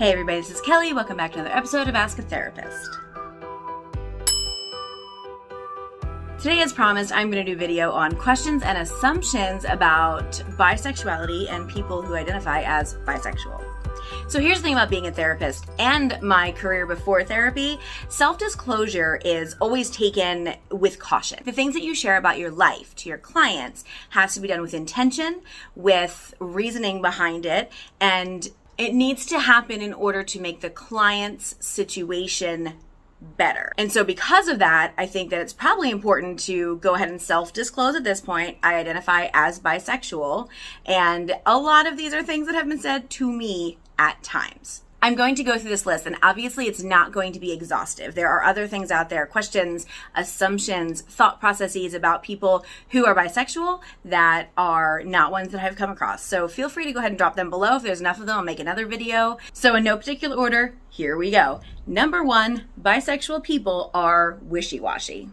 Hey everybody, this is Kelly. Welcome back to another episode of Ask a Therapist. Today, as promised, I'm going to do a video on questions and assumptions about bisexuality and people who identify as bisexual. So here's the thing about being a therapist and my career before therapy. Self-disclosure is always taken with caution. The things that you share about your life to your clients has to be done with intention, with reasoning behind it, and it needs to happen in order to make the client's situation better. And so because of that, I think that it's probably important to go ahead and self-disclose at this point. I identify as bisexual, and a lot of these are things that have been said to me at times. I'm going to go through this list, and obviously it's not going to be exhaustive. There are other things out there, questions, assumptions, thought processes about people who are bisexual that are not ones that I've come across. So feel free to go ahead and drop them below. If there's enough of them, I'll make another video. So in no particular order, here we go. Number one, bisexual people are wishy-washy.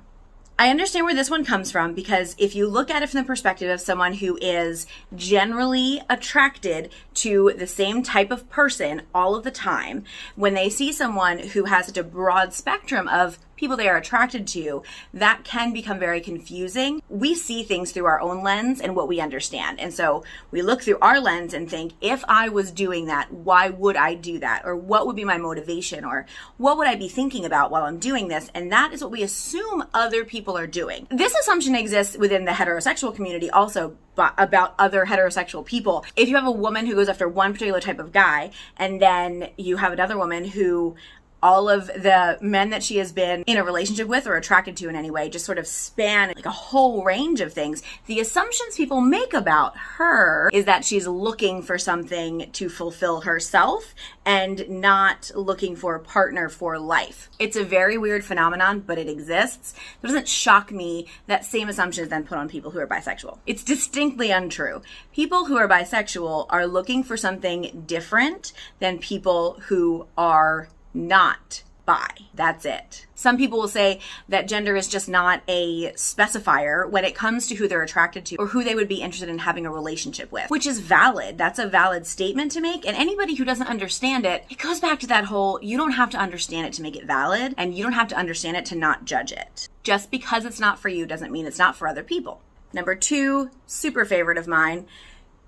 I understand where this one comes from because if you look at it from the perspective of someone who is generally attracted to the same type of person all of the time, when they see someone who has such a broad spectrum of people they are attracted to, that can become very confusing. We see things through our own lens and what we understand. And so we look through our lens and think, if I was doing that, why would I do that? Or what would be my motivation? Or what would I be thinking about while I'm doing this? And that is what we assume other people are doing. This assumption exists within the heterosexual community also about other heterosexual people. If you have a woman who goes after one particular type of guy, and then you have another woman who all of the men that she has been in a relationship with or attracted to in any way just sort of span like a whole range of things. The assumptions people make about her is that she's looking for something to fulfill herself and not looking for a partner for life. It's a very weird phenomenon, but it exists. It doesn't shock me that same assumption is then put on people who are bisexual. It's distinctly untrue. People who are bisexual are looking for something different than people who are not bi. That's it. Some people will say that gender is just not a specifier when it comes to who they're attracted to or who they would be interested in having a relationship with, which is valid. That's a valid statement to make. And anybody who doesn't understand it, it goes back to that whole, you don't have to understand it to make it valid, and you don't have to understand it to not judge it. Just because it's not for you doesn't mean it's not for other people. Number two, super favorite of mine,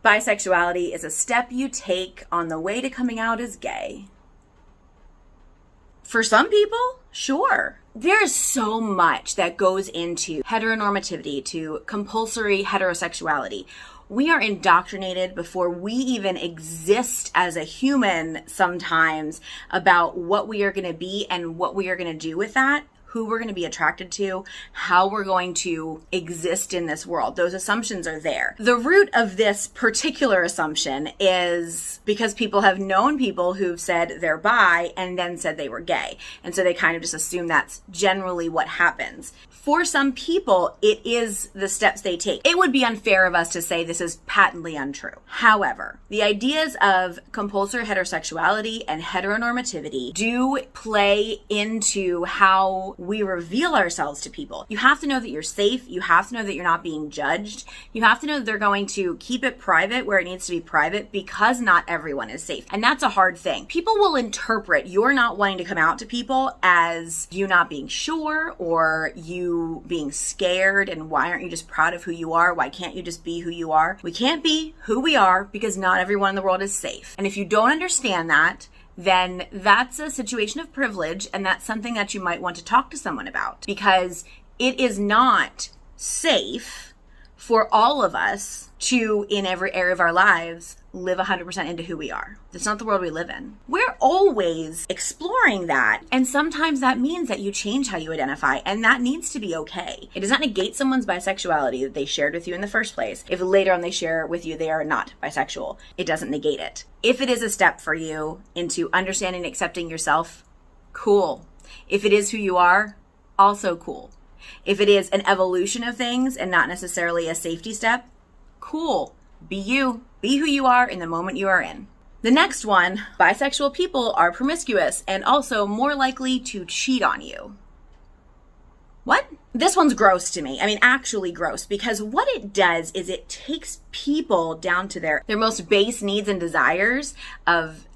bisexuality is a step you take on the way to coming out as gay. For some people, sure. There is so much that goes into heteronormativity, to compulsory heterosexuality. We are indoctrinated before we even exist as a human sometimes about what we are going to be and what we are going to do with that, who we're going to be attracted to, how we're going to exist in this world. Those assumptions are there. The root of this particular assumption is because people have known people who've said they're bi and then said they were gay. And so they kind of just assume that's generally what happens. For some people, it is the steps they take. It would be unfair of us to say this is patently untrue. However, the ideas of compulsory heterosexuality and heteronormativity do play into how we reveal ourselves to people. You have to know that you're safe. You have to know that you're not being judged. You have to know that they're going to keep it private where it needs to be private because not everyone is safe. And that's a hard thing. People will interpret your not wanting to come out to people as you not being sure or you being scared, and why aren't you just proud of who you are? Why can't you just be who you are? We can't be who we are because not everyone in the world is safe. And if you don't understand that, then that's a situation of privilege, and that's something that you might want to talk to someone about, because it is not safe for all of us to, in every area of our lives, live 100% into who we are. That's not the world we live in. We're always exploring that. And sometimes that means that you change how you identify, and that needs to be okay. It does not negate someone's bisexuality that they shared with you in the first place. If later on they share with you they are not bisexual, it doesn't negate it. If it is a step for you into understanding and accepting yourself, cool. If it is who you are, also cool. If it is an evolution of things and not necessarily a safety step, cool. Be you. Be who you are in the moment you are in. The next one, bisexual people are promiscuous and also more likely to cheat on you. What? This one's gross to me. I mean, actually gross, because what it does is it takes people down to their most base needs and desires of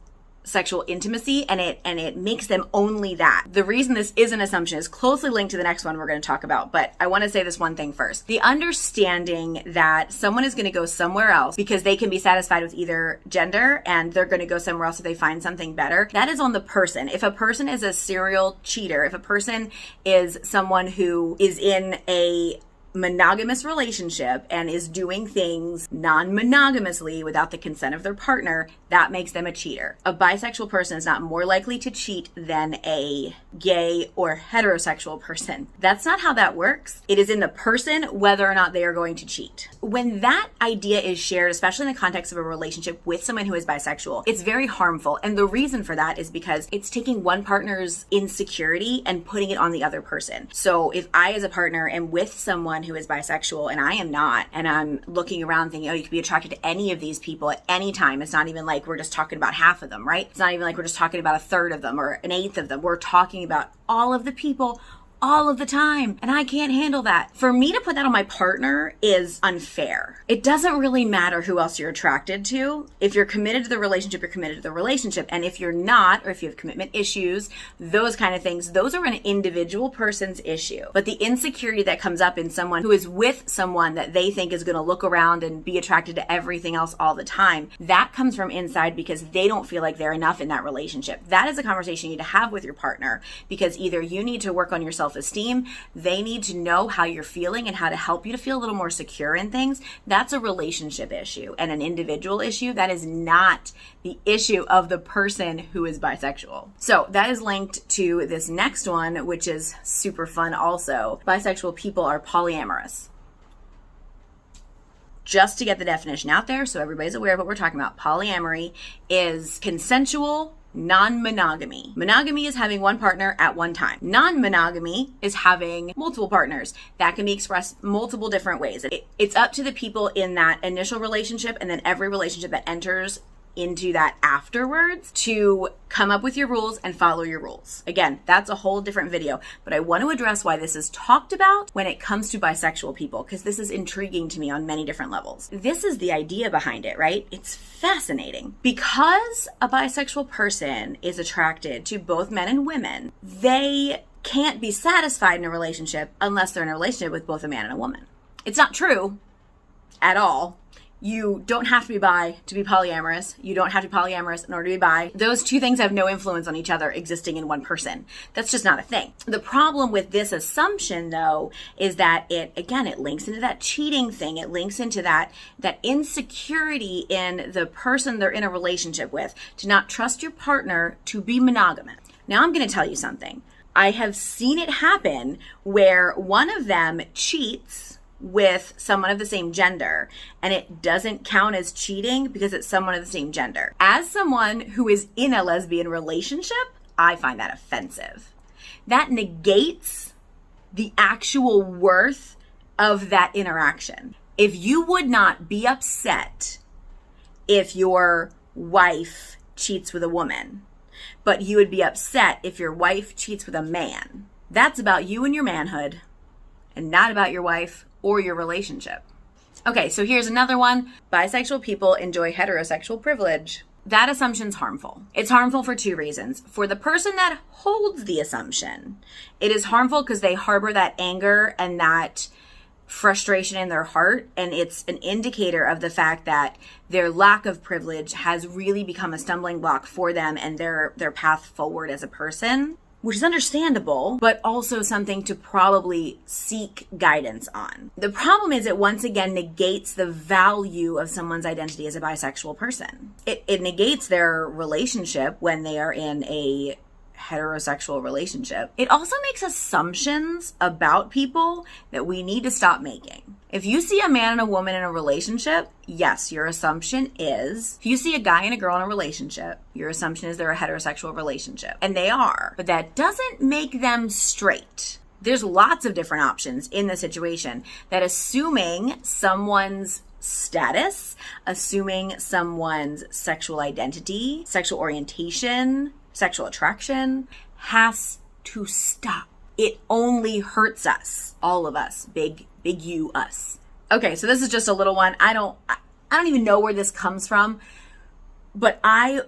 sexual intimacy, and it makes them only that. The reason this is an assumption is closely linked to the next one we're going to talk about, but I want to say this one thing first. The understanding that someone is going to go somewhere else because they can be satisfied with either gender and they're going to go somewhere else if they find something better, that is on the person. If a person is a serial cheater, if a person is someone who is in a monogamous relationship and is doing things non-monogamously without the consent of their partner, that makes them a cheater. A bisexual person is not more likely to cheat than a gay or heterosexual person. That's not how that works. It is in the person whether or not they are going to cheat. When that idea is shared, especially in the context of a relationship with someone who is bisexual, it's very harmful. And the reason for that is because it's taking one partner's insecurity and putting it on the other person. So if I, as a partner, am with someone who is bisexual and I am not, and I'm looking around thinking, oh, you could be attracted to any of these people at any time. It's not even like we're just talking about half of them, right? It's not even like we're just talking about a third of them or an eighth of them. We're talking about all of the people all of the time, and I can't handle that. For me to put that on my partner is unfair. It doesn't really matter who else you're attracted to. If you're committed to the relationship, you're committed to the relationship. And if you're not, or if you have commitment issues, those kind of things, those are an individual person's issue. But the insecurity that comes up in someone who is with someone that they think is going to look around and be attracted to everything else all the time, that comes from inside because they don't feel like they're enough in that relationship. That is a conversation you need to have with your partner, because either you need to work on your self-esteem, they need to know how you're feeling and how to help you to feel a little more secure in things. That's a relationship issue and an individual issue. That is not the issue of the person who is bisexual. So that is linked to this next one, which is super fun also. Bisexual people are polyamorous. Just to get the definition out there so everybody's aware of what we're talking about, polyamory is consensual non-monogamy. Monogamy is having one partner at one time. Non-monogamy is having multiple partners. That can be expressed multiple different ways. It's up to the people in that initial relationship and then every relationship that enters into that afterwards to come up with your rules and follow your rules. Again, that's a whole different video, but I want to address why this is talked about when it comes to bisexual people, because this is intriguing to me on many different levels. This is the idea behind it, right? It's fascinating. Because a bisexual person is attracted to both men and women, they can't be satisfied in a relationship unless they're in a relationship with both a man and a woman. It's not true at all. You don't have to be bi to be polyamorous. You don't have to be polyamorous in order to be bi. Those two things have no influence on each other existing in one person. That's just not a thing. The problem with this assumption, though, is that it links into that cheating thing. It links into that insecurity in the person they're in a relationship with, to not trust your partner to be monogamous. Now, I'm going to tell you something. I have seen it happen where one of them cheats with someone of the same gender, and it doesn't count as cheating because it's someone of the same gender. As someone who is in a lesbian relationship, I find that offensive. That negates the actual worth of that interaction. If you would not be upset if your wife cheats with a woman, but you would be upset if your wife cheats with a man, that's about you and your manhood and not about your wife or your relationship. Okay, so here's another one. Bisexual people enjoy heterosexual privilege. That assumption's harmful. It's harmful for two reasons. For the person that holds the assumption, it is harmful because they harbor that anger and that frustration in their heart, and it's an indicator of the fact that their lack of privilege has really become a stumbling block for them and their path forward as a person, which is understandable, but also something to probably seek guidance on. The problem is it once again negates the value of someone's identity as a bisexual person. It negates their relationship when they are in a heterosexual relationship. It also makes assumptions about people that we need to stop making. If you see a man and a woman in a relationship, yes, your assumption is, if you see a guy and a girl in a relationship, your assumption is they're a heterosexual relationship. And they are, but that doesn't make them straight. There's lots of different options in the situation that assuming someone's status, assuming someone's sexual identity, sexual orientation, sexual attraction has to stop. It only hurts us, all of us, big you, us. Okay, so this is just a little one. I don't even know where this comes from, but I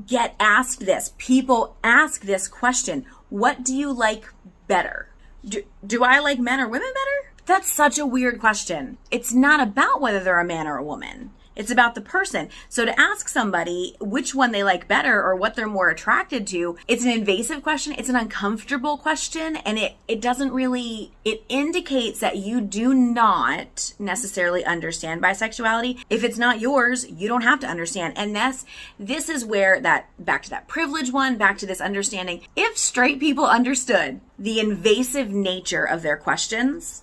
get asked this. People ask this question. What do you like better? Do I like men or women better? That's such a weird question. It's not about whether they're a man or a woman. It's about the person. So to ask somebody which one they like better or what they're more attracted to, it's an invasive question. It's an uncomfortable question. And it doesn't really, it indicates that you do not necessarily understand bisexuality. If it's not yours, you don't have to understand. And this is where back to that privilege one, back to this understanding. If straight people understood the invasive nature of their questions,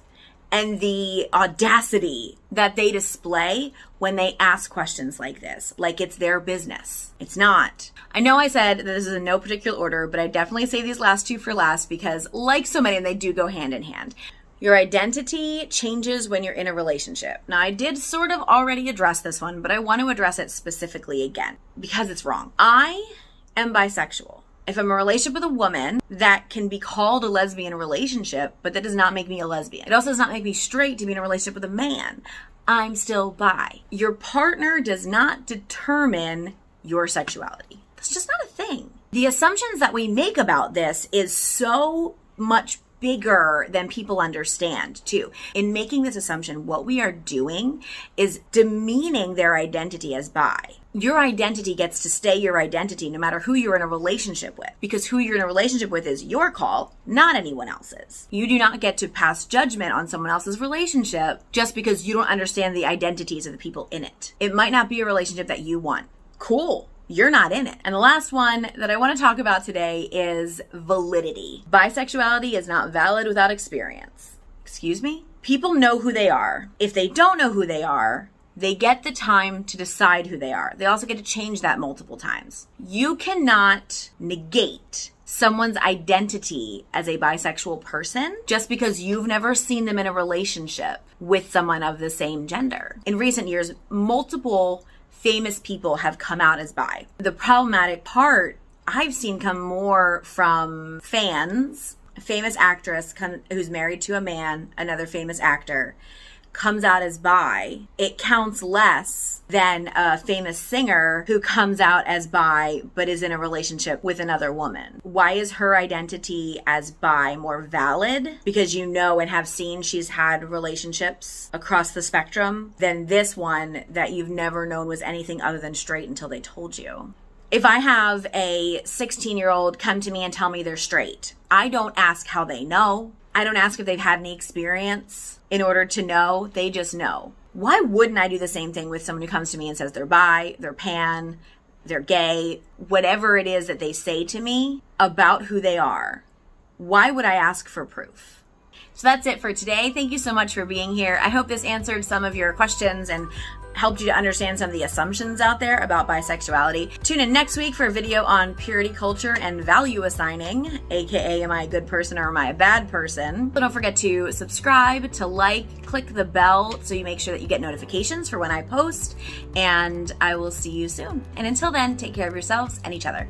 and the audacity that they display when they ask questions like this, like it's their business. It's not. I know I said that this is in no particular order, but I definitely say these last two for last because like so many, they do go hand in hand. Your identity changes when you're in a relationship. Now, I did sort of already address this one, but I want to address it specifically again because it's wrong. I am bisexual. If I'm in a relationship with a woman, that can be called a lesbian relationship, but that does not make me a lesbian. It also does not make me straight to be in a relationship with a man. I'm still bi. Your partner does not determine your sexuality. That's just not a thing. The assumptions that we make about this is so much bigger than people understand too. In making this assumption, what we are doing is demeaning their identity as bi. Your identity gets to stay your identity no matter who you're in a relationship with, because who you're in a relationship with is your call, not anyone else's. You do not get to pass judgment on someone else's relationship just because you don't understand the identities of the people in it. It might not be a relationship that you want. Cool. You're not in it. And the last one that I want to talk about today is validity. Bisexuality is not valid without experience. Excuse me? People know who they are. If they don't know who they are, they get the time to decide who they are. They also get to change that multiple times. You cannot negate someone's identity as a bisexual person just because you've never seen them in a relationship with someone of the same gender. In recent years, multiple famous people have come out as bi. The problematic part I've seen come more from fans. A famous actress who's married to a man, another famous actor, comes out as bi. It counts less than a famous singer who comes out as bi but is in a relationship with another woman. Why is her identity as bi more valid? Because you know and have seen she's had relationships across the spectrum than this one that you've never known was anything other than straight until they told you. If I have a 16-year-old come to me and tell me they're straight, I don't ask how they know. I don't ask if they've had any experience in order to know. They just know. Why wouldn't I do the same thing with someone who comes to me and says they're bi, they're pan, they're gay, whatever it is that they say to me about who they are? Why would I ask for proof? So that's it for today. Thank you so much for being here. I hope this answered some of your questions and helped you to understand some of the assumptions out there about bisexuality. Tune in next week for a video on purity culture and value assigning, aka am I a good person or am I a bad person? So don't forget to subscribe, to like, click the bell so you make sure that you get notifications for when I post, and I will see you soon. And until then, take care of yourselves and each other.